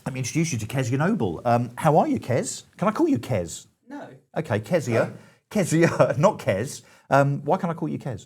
Let me introduce you to Kezia Noble. How are you, Kez? Can I call you Kez? No. Okay, Kezia. Kezia, not Kez. Why can't I call you Kez?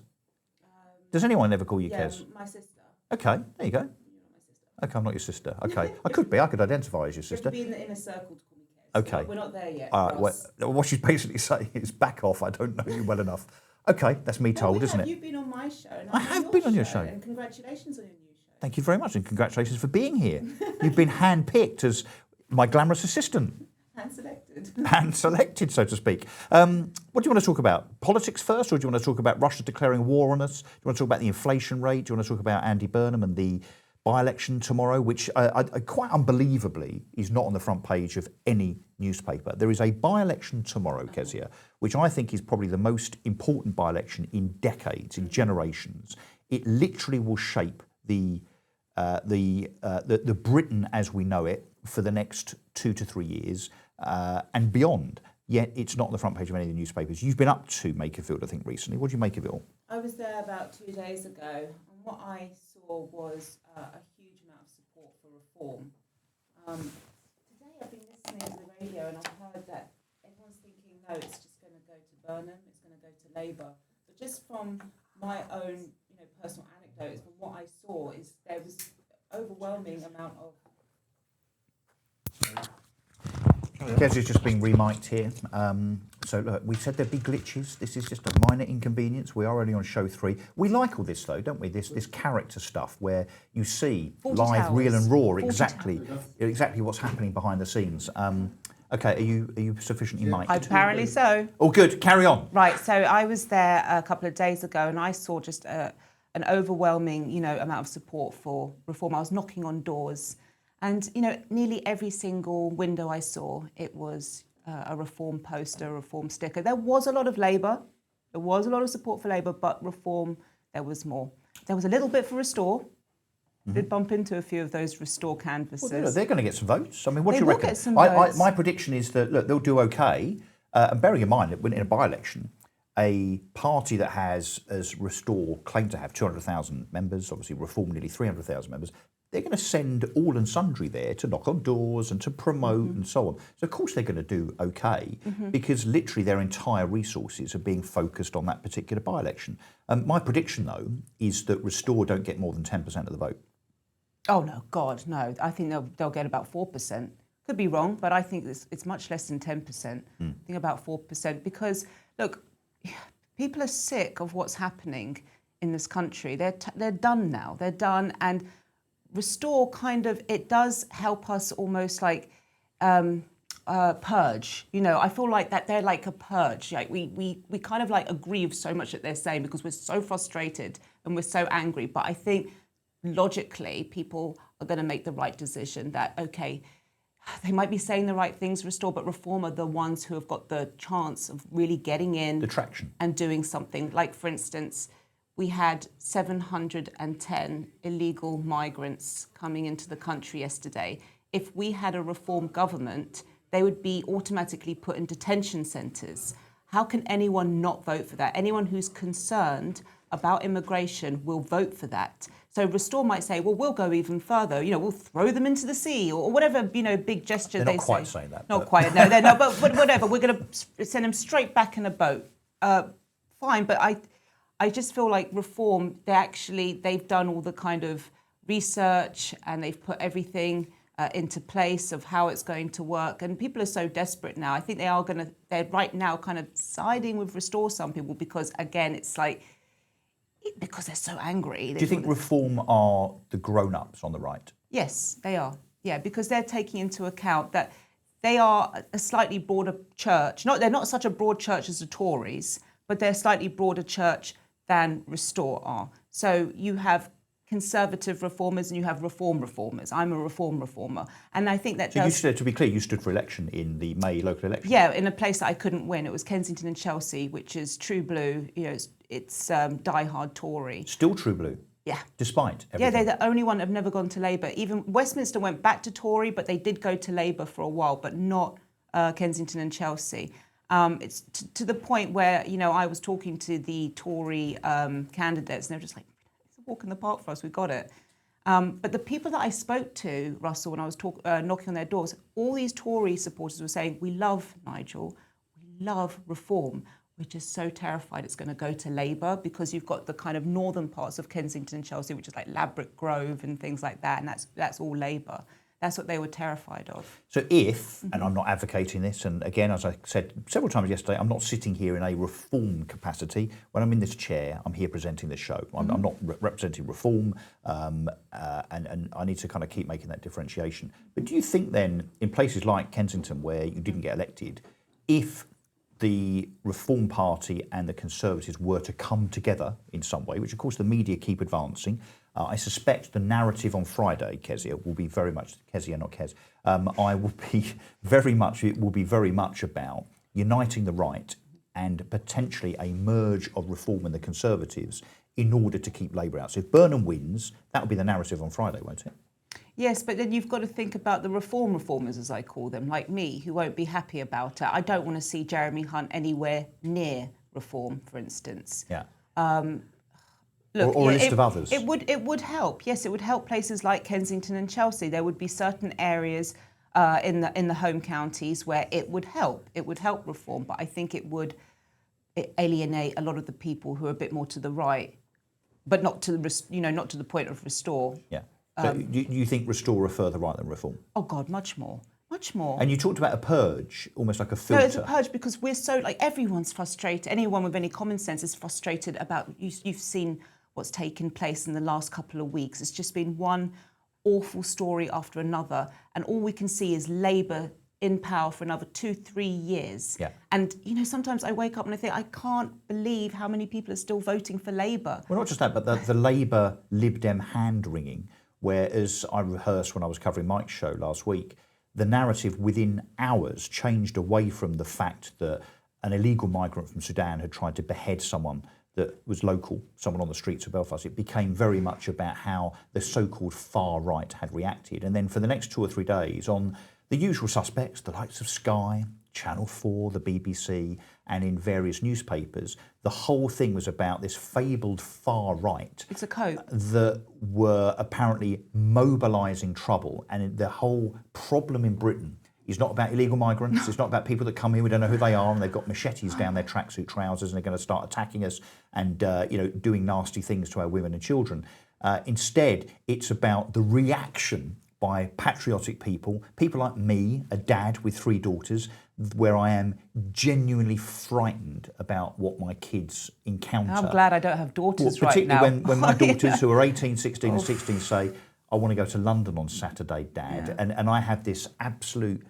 Does anyone ever call you Kez? My sister. Okay, there you go. You're not my sister. Okay, I'm not your sister. Okay, I could be. I could identify as your You have sister. to be in the inner circle to call me Kez. Okay. We're not there yet. What she's basically saying is back off. I don't know you well enough. Okay, that's me told, isn't it? You've been on my show. And I have been on your show. And congratulations on your new show. Thank you very much, and congratulations for being here. You've been handpicked as my glamorous assistant. Hand selected. Hand selected, so to speak. What do you want to talk about? Politics first, or do you want to talk about Russia declaring war on us? Do you want to talk about the inflation rate? Do you want to talk about Andy Burnham and the by-election tomorrow, which quite unbelievably is not on the front page of any newspaper? There is a by-election tomorrow, Kezia, which I think is probably the most important by-election in decades, in generations. It literally will shape the Britain as we know it for the next 2 to 3 years and beyond. Yet it's not on the front page of any of the newspapers. You've been up to Makerfield, I think, recently. What do you make of it all? I was there about 2 days ago, and what I saw was a huge amount of support for reform. Today I've been listening to the radio, and I've heard that everyone's thinking, no, it's just going to go to Burnham, it's going to go to Labour. But just from my own, personal anecdotes, from what I saw, is there was overwhelming amount of. Kezia's just being remiked here. So look, we said there'd be glitches. This is just a minor inconvenience. We are only on show 3. We like all this though, don't we? This character stuff where you see live, real and raw exactly what's happening behind the scenes. Okay, are you sufficiently mic'd? Apparently so. Oh, good. Carry on. Right, so I was there a couple of days ago and I saw just an overwhelming, amount of support for reform. I was knocking on doors and, nearly every single window I saw, it was a reform poster, a reform sticker. There was a lot of Labour. There was a lot of support for Labour, but reform, there was more. There was a little bit for Restore. Mm-hmm. Did bump into a few of those Restore canvases. Well, they're going to get some votes. I mean, what do you will reckon? Get some votes. My prediction is that, look, they'll do okay. And bearing in mind that when in a by-election, a party that has, as Restore, claimed to have 200,000 members, obviously Reform nearly 300,000 members, they're going to send all and sundry there to knock on doors and to promote and so on. So, of course, they're going to do okay because literally their entire resources are being focused on that particular by-election. My prediction, though, is that Restore don't get more than 10% of the vote. Oh, no, God, no. I think they'll get about 4%. Could be wrong, but I think it's much less than 10%. I think about 4% because, look, people are sick of what's happening in this country. They're done now. They're done. And Restore it does help us almost like purge. I feel like that they're like a purge. Like we kind of like agree with so much that they're saying because we're so frustrated and we're so angry. But I think logically people are going to make the right decision that, okay, they might be saying the right things, Restore, but Reform are the ones who have got the chance of really getting in the traction and doing something. Like, for instance, we had 710 illegal migrants coming into the country yesterday. If we had a Reform government, they would be automatically put in detention centres. How can anyone not vote for that? Anyone who's concerned about immigration will vote for that. So Restore might say, well, we'll go even further. We'll throw them into the sea or whatever, big gesture they're they say. Not quite saying that. Not quite, no, they're not. But whatever, we're going to send them straight back in a boat. Fine, but I just feel like Reform, they've done all the kind of research and they've put everything into place of how it's going to work. And people are so desperate now. I think they're right now kind of siding with Restore, some people, because again, it's like, because they're so angry. Do you think Reform are the grown-ups on the right? Yes, they are. Yeah, because they're taking into account that they are a slightly broader church. They're not such a broad church as the Tories, but they're a slightly broader church than Restore are. So you have conservative reformers and you have reformers. I'm a reformer. And I think that to be clear, you stood for election in the May local election. Yeah, in a place that I couldn't win. It was Kensington and Chelsea, which is true blue. It's die-hard Tory. Still true blue? Yeah. Despite everything? Yeah, they're the only one that have never gone to Labour. Even Westminster went back to Tory, but they did go to Labour for a while, but not Kensington and Chelsea. It's to the point where, I was talking to the Tory candidates and they were just like, it's a walk in the park for us, we got it. But the people that I spoke to, Russell, when I was knocking on their doors, all these Tory supporters were saying, we love Nigel, we love reform. We're just so terrified it's going to go to Labour because you've got the kind of northern parts of Kensington and Chelsea, which is like Ladbroke Grove and things like that, and that's all Labour. That's what they were terrified of. So if, and I'm not advocating this, and again, as I said several times yesterday, I'm not sitting here in a reform capacity. When I'm in this chair, I'm here presenting this show. I'm not representing reform, and I need to kind of keep making that differentiation. But do you think then, in places like Kensington, where you didn't get elected, if the Reform Party and the Conservatives were to come together in some way, which of course the media keep advancing, I suspect the narrative on Friday, Kezia, will be very much, Kezia, not Kez, it will be very much about uniting the right and potentially a merge of Reform and the Conservatives in order to keep Labour out. So if Burnham wins, that will be the narrative on Friday, won't it? Yes, but then you've got to think about the reformers, as I call them, like me, who won't be happy about it. I don't want to see Jeremy Hunt anywhere near reform, for instance. Yeah. Look, or a list of others. It would help. Yes, it would help places like Kensington and Chelsea. There would be certain areas in the home counties where it would help. It would help reform, but I think it would alienate a lot of the people who are a bit more to the right, but not to the point of restore. Yeah. So do you think restore are further right than reform? Oh God, much more. Much more. And you talked about a purge, almost like a filter. No, it's a purge because we're so, like, everyone's frustrated. Anyone with any common sense is frustrated about, you've seen what's taken place in the last couple of weeks. It's just been one awful story after another. And all we can see is Labour in power for another 2-3 years. Yeah. And, sometimes I wake up and I think, I can't believe how many people are still voting for Labour. Well, not just that, but the Labour Lib Dem hand-wringing, where, as I rehearsed when I was covering Mike's show last week, the narrative within hours changed away from the fact that an illegal migrant from Sudan had tried to behead someone that was local, someone on the streets of Belfast. It became very much about how the so-called far right had reacted. And then for the next 2 or 3 days, on the usual suspects, the likes of Sky, Channel 4, the BBC, and in various newspapers, the whole thing was about this fabled far right. It's a cope. That were apparently mobilising trouble. And the whole problem in Britain is not about illegal migrants. It's not about people that come here, we don't know who they are, and they've got machetes down their tracksuit trousers and they're going to start attacking us and doing nasty things to our women and children. Instead, it's about the reaction by patriotic people like me, a dad with 3 daughters, where I am genuinely frightened about what my kids encounter. I'm glad I don't have daughters right now. Particularly when my daughters, who are 18, 16 and 16, say, I want to go to London on Saturday, Dad. Yeah. And I have this absolute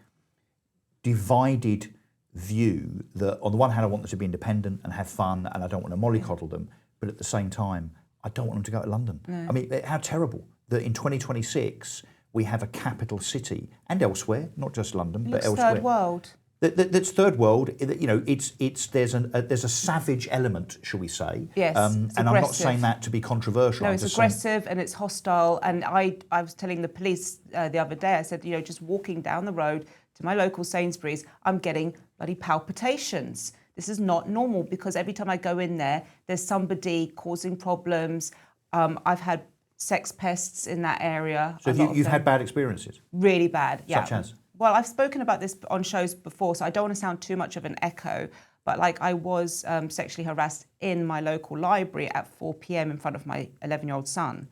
divided view that on the one hand I want them to be independent and have fun and I don't want to mollycoddle them, but at the same time I don't want them to go to London. No. I mean, how terrible that in 2026 we have a capital city and elsewhere, not just London, but elsewhere. Third world. That's third world. There's a savage element, shall we say? Yes, and I'm not saying that to be controversial. No, it's aggressive and it's hostile. And I was telling the police the other day, I said, just walking down the road to my local Sainsbury's, I'm getting bloody palpitations. This is not normal because every time I go in there, there's somebody causing problems. I've had sex pests in that area. So you've had bad experiences? Really bad, yeah. Such as? Well, I've spoken about this on shows before, so I don't want to sound too much of an echo, but I was sexually harassed in my local library at 4 p.m. in front of my 11-year-old son,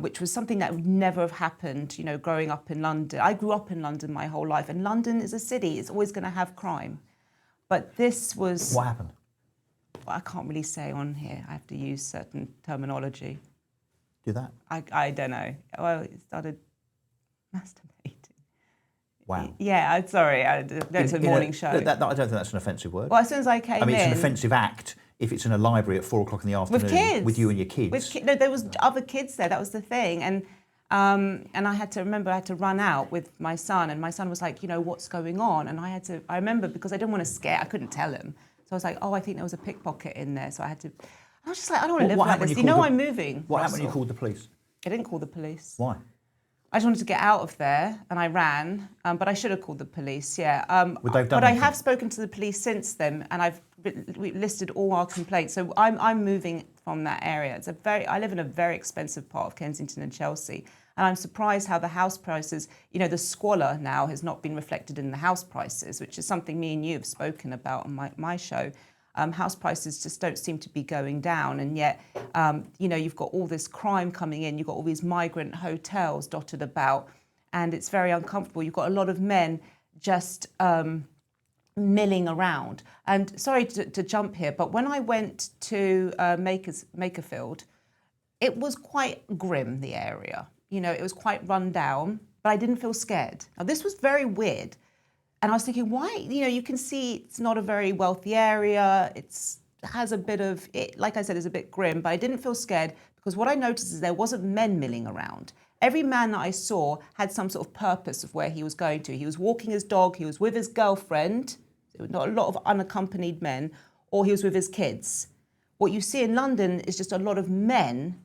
which was something that would never have happened, growing up in London. I grew up in London my whole life, and London is a city. It's always going to have crime. But this was... What happened? Well, I can't really say on here. I have to use certain terminology. Do that? I don't know. Well, it started masturbating. Wow. Yeah, I'm sorry. It's a morning show. I don't think that's an offensive word. Well, as soon as I came in... it's an offensive act if it's in a library at 4 o'clock in the afternoon with kids, with you and your kids. No, there was other kids there. That was the thing. And I had to run out with my son, and my son was like, what's going on? And I remember, because I didn't want to scare, I couldn't tell him. So I was like, I think there was a pickpocket in there. So I was just like, I don't want to live like this. I'm moving. What happened when you called the police? I didn't call the police. Why? I just wanted to get out of there, and I ran. But I should have called the police. Yeah. Would they have done but I anything? have spoken to the police since then, and we listed all our complaints. So I'm moving from that area. I live in a very expensive part of Kensington and Chelsea, and I'm surprised how the house prices, the squalor now has not been reflected in the house prices, which is something me and you have spoken about on my show. House prices just don't seem to be going down, and yet, you've got all this crime coming in. You've got all these migrant hotels dotted about, and it's very uncomfortable. You've got a lot of men just milling around. And sorry to jump here, but when I went to Makerfield, it was quite grim, the area. It was quite run down, but I didn't feel scared. Now, this was very weird. And I was thinking, why? You can see it's not a very wealthy area. It has a bit of, like I said, it's a bit grim, but I didn't feel scared because what I noticed is there wasn't men milling around. Every man that I saw had some sort of purpose of where he was going to. He was walking his dog, he was with his girlfriend, not a lot of unaccompanied men, or he was with his kids. What you see in London is just a lot of men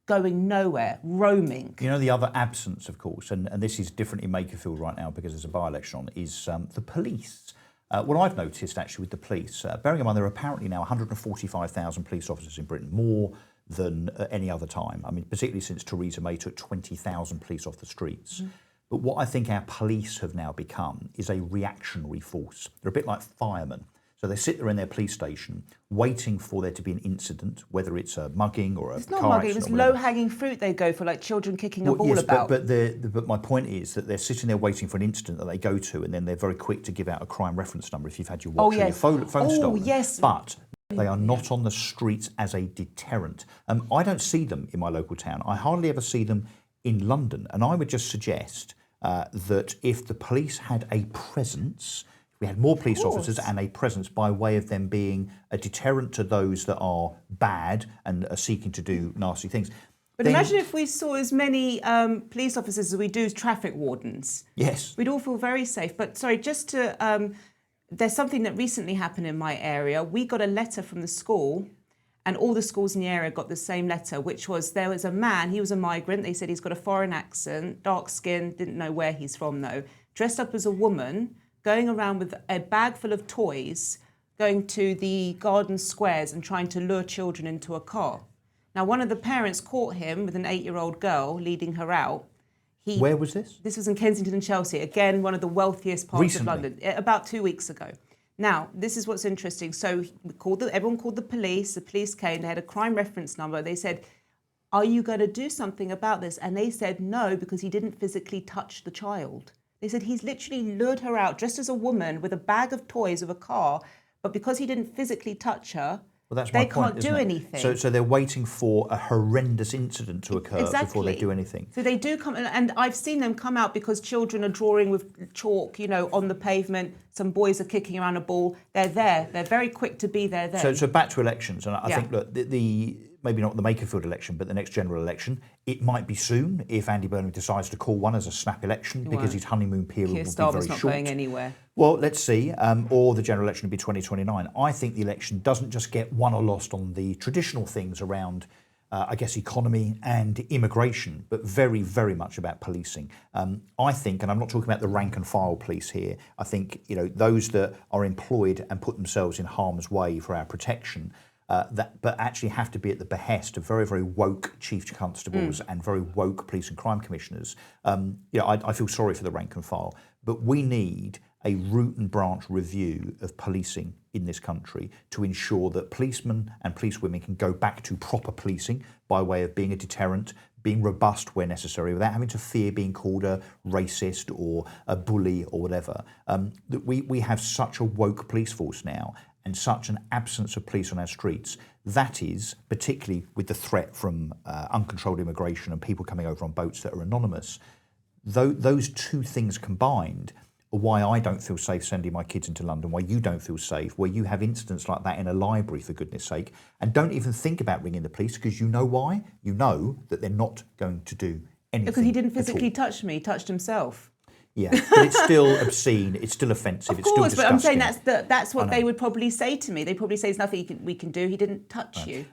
going nowhere, roaming. The other absence, of course, and this is different in Makerfield right now because there's a by-election on, is the police. What I've noticed actually with the police, bearing in mind there are apparently now 145,000 police officers in Britain, more than at any other time. I mean, particularly since Theresa May took 20,000 police off the streets. Mm. But what I think our police have now become is a reactionary force. They're a bit like firemen. So they sit there in their police station waiting for there to be an incident, whether it's a mugging or a It's not car mugging, accident. It's low-hanging fruit they go for, like children kicking a ball about. But my point is that they're sitting there waiting for an incident that they go to, and then they're very quick to give out a crime reference number if you've had your watch or your phone stolen. Yes. But they are not on the streets as a deterrent. I don't see them in my local town. I hardly ever see them in London. And I would just suggest that if the police had a presence, we had more police officers and a presence by way of them being a deterrent to those that are bad and are seeking to do nasty things. But imagine if we saw as many police officers as we do traffic wardens. Yes. We'd all feel very safe. But sorry, just to, there's something that recently happened in my area. We got a letter from the school, and all the schools in the area got the same letter, which was there was a man, he was a migrant. They said he's got a foreign accent, dark skin, didn't know where he's from though, dressed up as a woman, going around with a bag full of toys, going to the garden squares and trying to lure children into a car. Now, one of the parents caught him with an 8-year-old girl, leading her out. Where was this? This was in Kensington and Chelsea, again, one of the wealthiest parts of London, about 2 weeks ago. Now, this is what's interesting. So everyone called the police came, they had a crime reference number. They said, are you going to do something about this? And they said no, because he didn't physically touch the child. They said he's literally lured her out dressed as a woman with a bag of toys of a car, but because he didn't physically touch her, they can't do anything. So they're waiting for a horrendous incident to occur before they do anything. So they do come, and I've seen them come out because children are drawing with chalk, on the pavement. Some boys are kicking around a ball. They're there. They're very quick to be there then. So back to elections, and I think, look, the maybe not the Makerfield election, but the next general election, it might be soon if Andy Burnham decides to call one as a snap election because his honeymoon period will be very short. Not going anywhere. Well, let's see. Or the general election will be 2029. I think the election doesn't just get won or lost on the traditional things around, economy and immigration, but very, very much about policing. I think, and I'm not talking about the rank and file police here, I think, those that are employed and put themselves in harm's way for our protection, but actually have to be at the behest of very, very woke chief constables and very woke police and crime commissioners. I feel sorry for the rank and file, but we need a root and branch review of policing in this country to ensure that policemen and policewomen can go back to proper policing by way of being a deterrent, being robust where necessary, without having to fear being called a racist or a bully or whatever. That we have such a woke police force now and such an absence of police on our streets. That is, particularly with the threat from uncontrolled immigration and people coming over on boats that are anonymous, those two things combined are why I don't feel safe sending my kids into London, why you don't feel safe, where you have incidents like that in a library, for goodness sake, and don't even think about ringing the police, because you know why? You know that they're not going to do anything. Because he didn't physically touch me, he touched himself. Yeah, but it's still obscene, it's still offensive, it's still disgusting. Of course, but I'm saying that's what they would probably say to me. They probably say there's nothing we can do, he didn't touch you.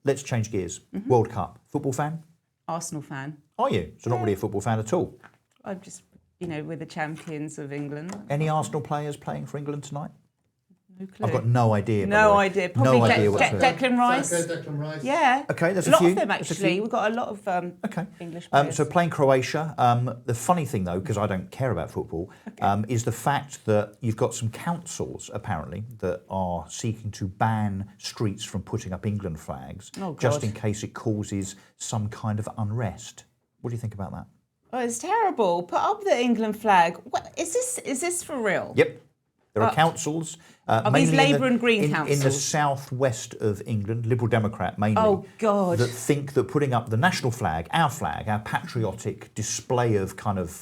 Let's change gears. World Cup. Football fan? Arsenal fan. Are you? So not really a football fan at all. I'm just, we're the champions of England. Any Arsenal players playing for England tonight? No clue. I've got no idea. No idea. Probably no idea whatsoever. Declan Rice. Declan Rice. Yeah. Okay, there's a a lot few. of them There's a actually. few. We've got a lot of Okay. English players. So playing Croatia, the funny thing though, because I don't care about football, is the fact that you've got some councils apparently that are seeking to ban streets from putting up England flags, just in case it causes some kind of unrest. What do you think about that? Oh, it's terrible. Put up the England flag. What is this for real? Yep. There are councils, these mainly Labour and Green in the councils? southwest of England, Liberal Democrat mainly, Oh, God. that think that putting up the national flag, our patriotic display of kind of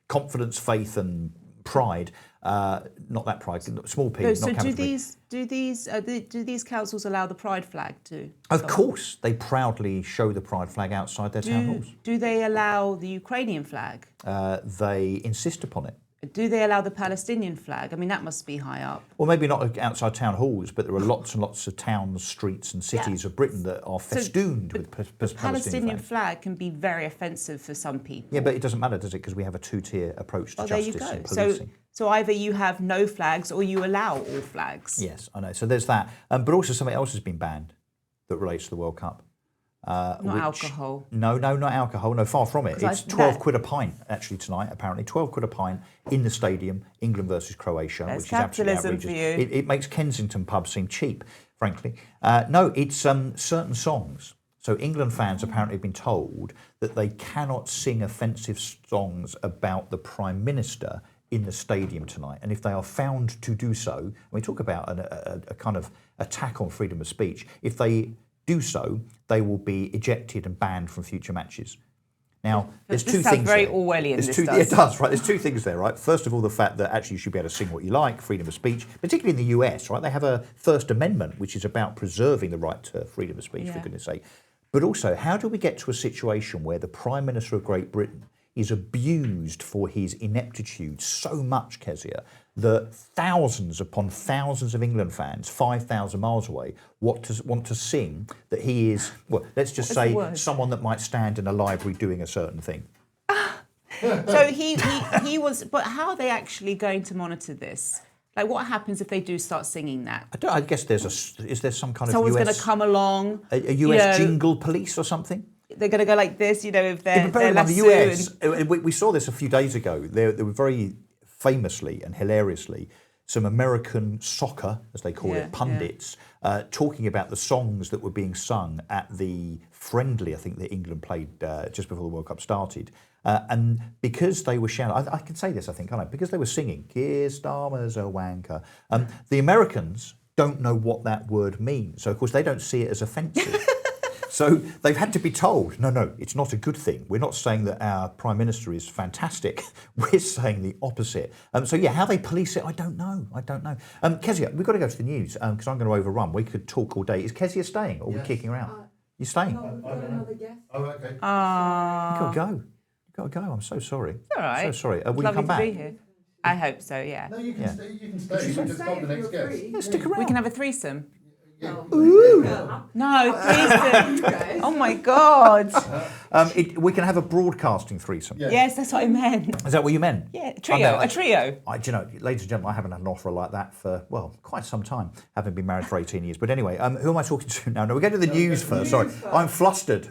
confidence, faith, and pride. Not that pride, small p. No, not so capital do these councils allow the pride flag to? Of course, they proudly show the pride flag outside their town halls. Do they allow the Ukrainian flag? They insist upon it. Do they allow the Palestinian flag? I mean, that must be high up. Well, maybe not outside town halls, but there are lots and lots of towns, streets, and cities of Britain that are festooned with Palestinian Palestinian flags. flag can be very offensive for some people. Yeah, but it doesn't matter, does it? Because we have a two-tier approach to justice and policing. So either you have no flags or you allow all flags. Yes, I know. So there's that. But also something else has been banned that relates to the World Cup. Not alcohol. No, not alcohol. No, far from it. It's 12 quid a pint, actually, tonight, apparently. 12 quid a pint in the stadium, England versus Croatia, That's which is absolutely capitalism outrageous. for you. It makes Kensington pubs seem cheap, frankly. No, it's certain songs. So England fans apparently have been told that they cannot sing offensive songs about the Prime Minister in the stadium tonight. And if they are found to do so, we talk about a kind of attack on freedom of speech, if they do so, they will be ejected and banned from future matches. Now, there's two things there. This sounds very Orwellian, this does. It does, right? There's two things there, right? First of all, the fact that actually you should be able to sing what you like, freedom of speech, particularly in the US, right? They have a First Amendment, which is about preserving the right to freedom of speech, for goodness sake. But also, how do we get to a situation where the Prime Minister of Great Britain is abused for his ineptitude so much, Kezia, that thousands upon thousands of England fans, 5,000 miles away, want to sing that he is, well, let's just say someone that might stand in a library doing a certain thing. So he was, but how are they actually going to monitor this? Like, what happens if they do start singing that? I guess is there some kind Someone's of going to come along, a US jingle police or something? They're going to go like this, if they're the US. We saw this a few days ago. There were very famously and hilariously some American soccer, as they call it, pundits, talking about the songs that were being sung at the friendly, I think, that England played just before the World Cup started. And because they were shouting, I can say this, I think, can't I? Because they were singing, Keir Starmer's a wanker, the Americans don't know what that word means. So, of course, they don't see it as offensive. So they've had to be told, no, it's not a good thing. We're not saying that our Prime Minister is fantastic. We're saying the opposite. How they police it, I don't know. Kezia, we've got to go to the news because I'm going to overrun. We could talk all day. Is Kezia staying or are we kicking her out? You staying? No, I don't know. Oh, okay. You've got to go. I'm so sorry. All right. So sorry. Will you Lovely come back? to be here. I hope so, yeah. No, you can stay. You can stay. You can just stop the next guest. Yeah, stick around. We can have a threesome. Yeah. No, threesome. Oh my God. We can have a broadcasting threesome. Yeah. Yes, that's what I meant. Is that what you meant? Yeah, a trio. Ladies and gentlemen, I haven't had an offer like that for, quite some time, having been married for 18 years. But anyway, who am I talking to now? No, we're going to the news first. Sorry, I'm flustered.